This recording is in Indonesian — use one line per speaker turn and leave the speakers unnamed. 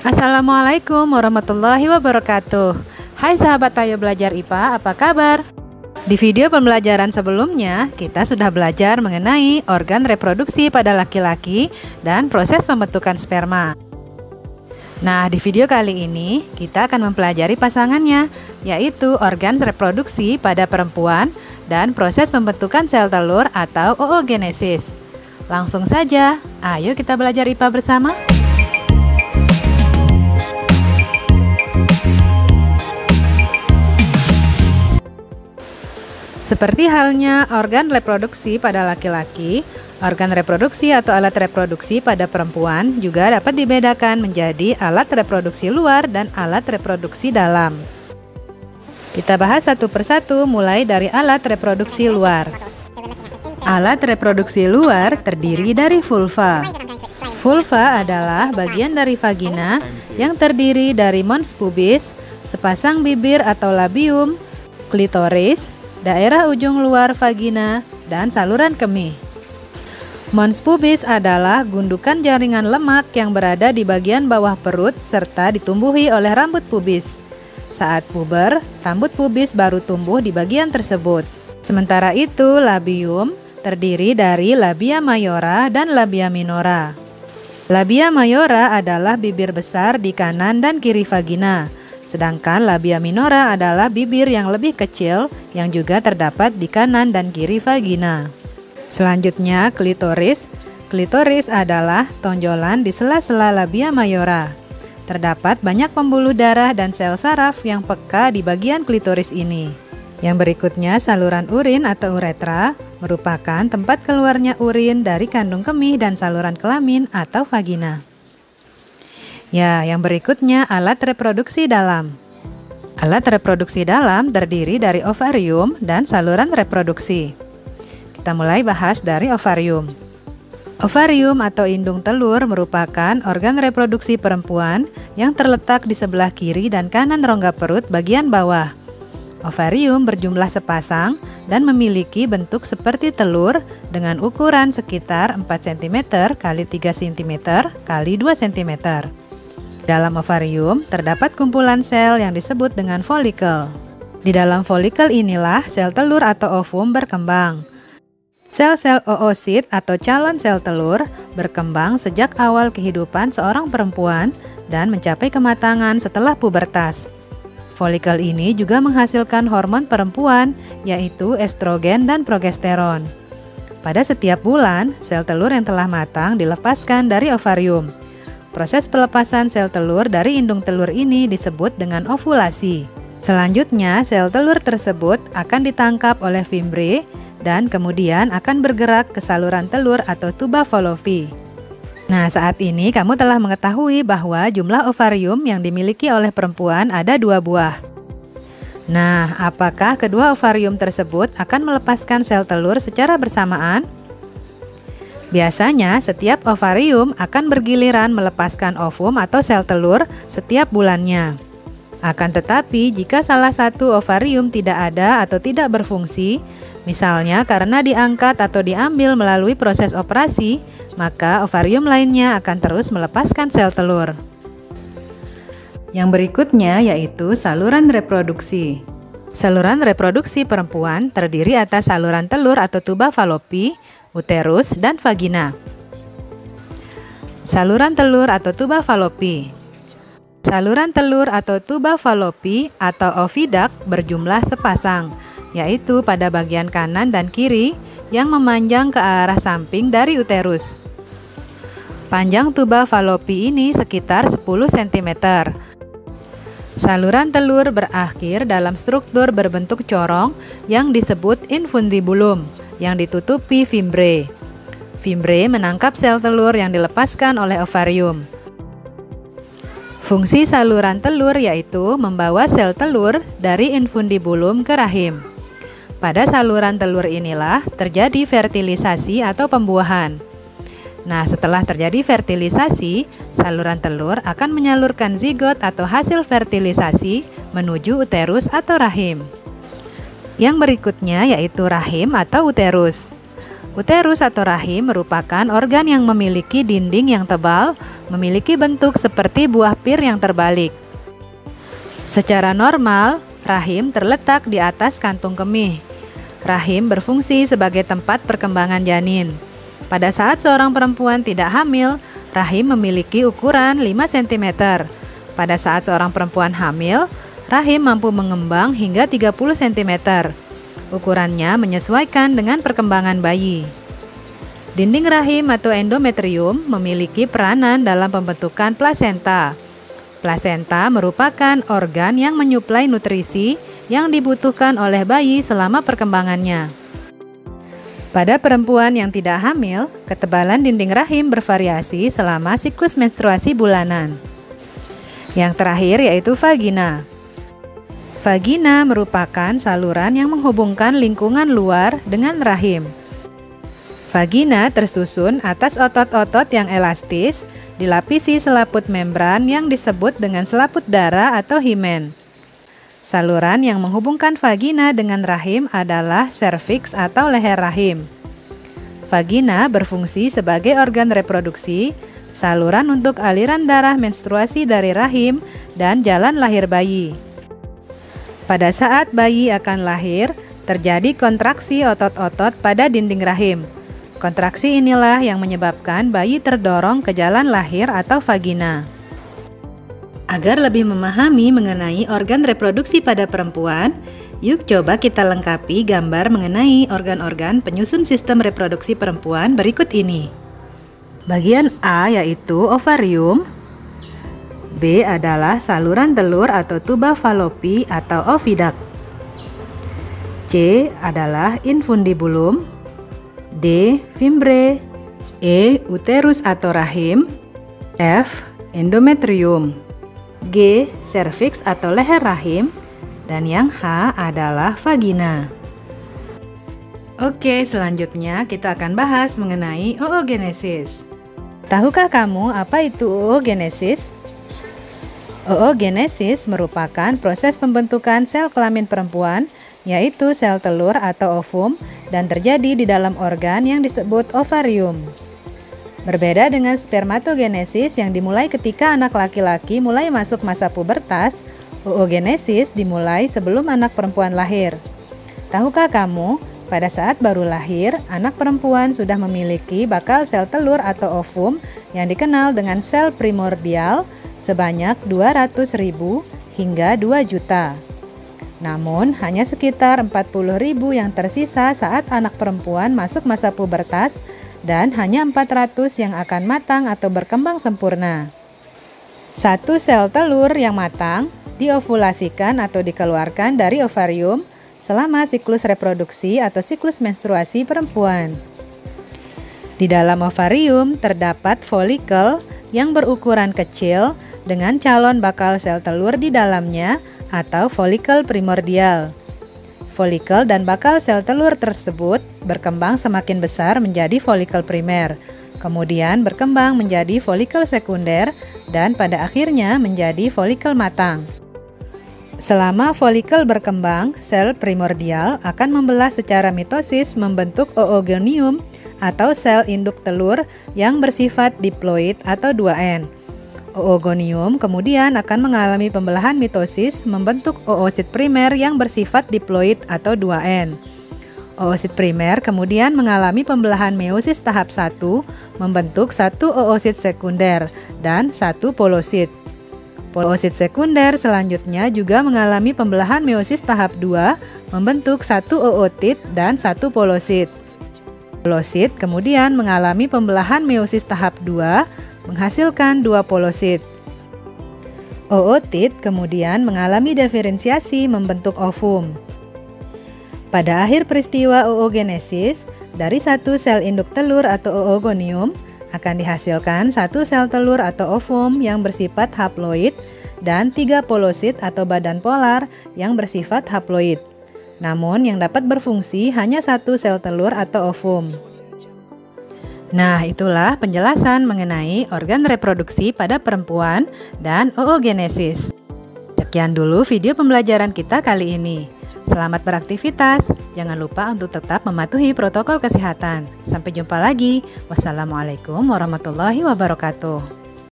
Assalamualaikum warahmatullahi wabarakatuh. Hai sahabat Ayo Belajar IPA, apa kabar? Di video pembelajaran sebelumnya, kita sudah belajar mengenai organ reproduksi pada laki-laki dan proses pembentukan sperma. Nah, di video kali ini, kita akan mempelajari pasangannya, yaitu organ reproduksi pada perempuan dan proses pembentukan sel telur atau oogenesis. Langsung saja, ayo kita belajar IPA bersama. Seperti halnya organ reproduksi pada laki-laki, organ reproduksi atau alat reproduksi pada perempuan juga dapat dibedakan menjadi alat reproduksi luar dan alat reproduksi dalam. Kita bahas satu persatu mulai dari alat reproduksi luar. Alat reproduksi luar terdiri dari vulva. Vulva adalah bagian dari vagina yang terdiri dari mons pubis, sepasang bibir atau labium, klitoris, daerah ujung luar vagina, dan saluran kemih. Mons pubis adalah gundukan jaringan lemak yang berada di bagian bawah perut serta ditumbuhi oleh rambut pubis. Saat puber, rambut pubis baru tumbuh di bagian tersebut. Sementara itu, labium terdiri dari labia mayora dan labia minora. Labia mayora adalah bibir besar di kanan dan kiri vagina. Sedangkan labia minora adalah bibir yang lebih kecil yang juga terdapat di kanan dan kiri vagina. Selanjutnya, klitoris. Klitoris adalah tonjolan di sela-sela labia mayora. Terdapat banyak pembuluh darah dan sel saraf yang peka di bagian klitoris ini. Yang berikutnya, saluran urin atau uretra merupakan tempat keluarnya urin dari kandung kemih dan saluran kelamin atau vagina. Ya, yang berikutnya alat reproduksi dalam. Alat reproduksi dalam terdiri dari ovarium dan saluran reproduksi. Kita mulai bahas dari ovarium. Ovarium atau indung telur merupakan organ reproduksi perempuan yang terletak di sebelah kiri dan kanan rongga perut bagian bawah. Ovarium berjumlah sepasang dan memiliki bentuk seperti telur dengan ukuran sekitar 4 cm x 3 cm x 2 cm. Dalam ovarium terdapat kumpulan sel yang disebut dengan folikel. Di dalam folikel inilah sel telur atau ovum berkembang. Sel-sel oosit atau calon sel telur berkembang sejak awal kehidupan seorang perempuan dan mencapai kematangan setelah pubertas. Folikel ini juga menghasilkan hormon perempuan, yaitu estrogen dan progesteron. Pada setiap bulan, sel telur yang telah matang dilepaskan dari ovarium. Proses pelepasan sel telur dari indung telur ini disebut dengan ovulasi. Selanjutnya, sel telur tersebut akan ditangkap oleh fimbre dan kemudian akan bergerak ke saluran telur atau tuba Fallopi. Nah, saat ini kamu telah mengetahui bahwa jumlah ovarium yang dimiliki oleh perempuan ada 2 buah. Nah, apakah kedua ovarium tersebut akan melepaskan sel telur secara bersamaan? Biasanya, setiap ovarium akan bergiliran melepaskan ovum atau sel telur setiap bulannya. Akan tetapi, jika salah satu ovarium tidak ada atau tidak berfungsi, misalnya karena diangkat atau diambil melalui proses operasi, maka ovarium lainnya akan terus melepaskan sel telur. Yang berikutnya yaitu saluran reproduksi. Saluran reproduksi perempuan terdiri atas saluran telur atau tuba Fallopi, uterus, dan vagina. Saluran telur atau tuba Fallopi. Saluran telur atau tuba Fallopi atau oviduct berjumlah sepasang, yaitu pada bagian kanan dan kiri yang memanjang ke arah samping dari uterus. Panjang tuba Fallopi ini sekitar 10 cm. Saluran telur berakhir dalam struktur berbentuk corong yang disebut infundibulum yang ditutupi fimbre. Fimbre menangkap sel telur yang dilepaskan oleh ovarium. Fungsi saluran telur yaitu membawa sel telur dari infundibulum ke rahim. Pada saluran telur inilah terjadi fertilisasi atau pembuahan. Nah, setelah terjadi fertilisasi, saluran telur akan menyalurkan zigot atau hasil fertilisasi menuju uterus atau rahim. Yang berikutnya yaitu rahim atau uterus. Uterus atau rahim merupakan organ yang memiliki dinding yang tebal, memiliki bentuk seperti buah pir yang terbalik. Secara normal, rahim terletak di atas kantung kemih. Rahim berfungsi sebagai tempat perkembangan janin. Pada saat seorang perempuan tidak hamil, rahim memiliki ukuran 5 cm. Pada saat seorang perempuan hamil, rahim mampu mengembang hingga 30 cm. Ukurannya menyesuaikan dengan perkembangan bayi. Dinding rahim atau endometrium memiliki peranan dalam pembentukan plasenta. Plasenta merupakan organ yang menyuplai nutrisi yang dibutuhkan oleh bayi selama perkembangannya. Pada perempuan yang tidak hamil, ketebalan dinding rahim bervariasi selama siklus menstruasi bulanan. Yang terakhir yaitu vagina. Vagina merupakan saluran yang menghubungkan lingkungan luar dengan rahim. Vagina tersusun atas otot-otot yang elastis, dilapisi selaput membran yang disebut dengan selaput darah atau himen. Saluran yang menghubungkan vagina dengan rahim adalah serviks atau leher rahim. Vagina berfungsi sebagai organ reproduksi, saluran untuk aliran darah menstruasi dari rahim, dan jalan lahir bayi. Pada saat bayi akan lahir, terjadi kontraksi otot-otot pada dinding rahim. Kontraksi inilah yang menyebabkan bayi terdorong ke jalan lahir atau vagina. Agar lebih memahami mengenai organ reproduksi pada perempuan, yuk coba kita lengkapi gambar mengenai organ-organ penyusun sistem reproduksi perempuan berikut ini. Bagian A yaitu ovarium. B adalah saluran telur atau tuba fallopi atau oviduct. C adalah infundibulum. D fimbre. E uterus atau rahim. F endometrium. G serviks atau leher rahim. Dan yang H adalah vagina. Oke, selanjutnya kita akan bahas mengenai oogenesis. Tahukah kamu apa itu oogenesis? Oogenesis merupakan proses pembentukan sel kelamin perempuan, yaitu sel telur atau ovum, dan terjadi di dalam organ yang disebut ovarium. Berbeda dengan spermatogenesis yang dimulai ketika anak laki-laki mulai masuk masa pubertas, oogenesis dimulai sebelum anak perempuan lahir. Tahukah kamu, pada saat baru lahir, anak perempuan sudah memiliki bakal sel telur atau ovum yang dikenal dengan sel primordial sebanyak 200.000 hingga 2 juta. Namun, hanya sekitar 40.000 yang tersisa saat anak perempuan masuk masa pubertas dan hanya 400 yang akan matang atau berkembang sempurna. Satu sel telur yang matang diovulasikan atau dikeluarkan dari ovarium selama siklus reproduksi atau siklus menstruasi perempuan. Di dalam ovarium terdapat folikel yang berukuran kecil dengan calon bakal sel telur di dalamnya atau folikel primordial. Folikel dan bakal sel telur tersebut berkembang semakin besar menjadi folikel primer, kemudian berkembang menjadi folikel sekunder, dan pada akhirnya menjadi folikel matang. Selama folikel berkembang, sel primordial akan membelah secara mitosis membentuk oogonium atau sel induk telur yang bersifat diploid atau 2N. Oogonium kemudian akan mengalami pembelahan mitosis membentuk oosit primer yang bersifat diploid atau 2N. Oosit primer kemudian mengalami pembelahan meiosis tahap 1 membentuk satu oosit sekunder dan satu polosit. Polosit sekunder selanjutnya juga mengalami pembelahan meiosis tahap 2 membentuk satu ootit dan satu polosit. Polosit kemudian mengalami pembelahan meiosis tahap 2 menghasilkan 2 polosit. Ootit kemudian mengalami diferensiasi membentuk ovum. Pada akhir peristiwa oogenesis, dari satu sel induk telur atau oogonium akan dihasilkan satu sel telur atau ovum yang bersifat haploid dan 3 polosit atau badan polar yang bersifat haploid. Namun yang dapat berfungsi hanya satu sel telur atau ovum. Nah, itulah penjelasan mengenai organ reproduksi pada perempuan dan oogenesis. Sekian dulu video pembelajaran kita kali ini. Selamat beraktivitas. Jangan lupa untuk tetap mematuhi protokol kesehatan. Sampai jumpa lagi. Wassalamualaikum warahmatullahi wabarakatuh.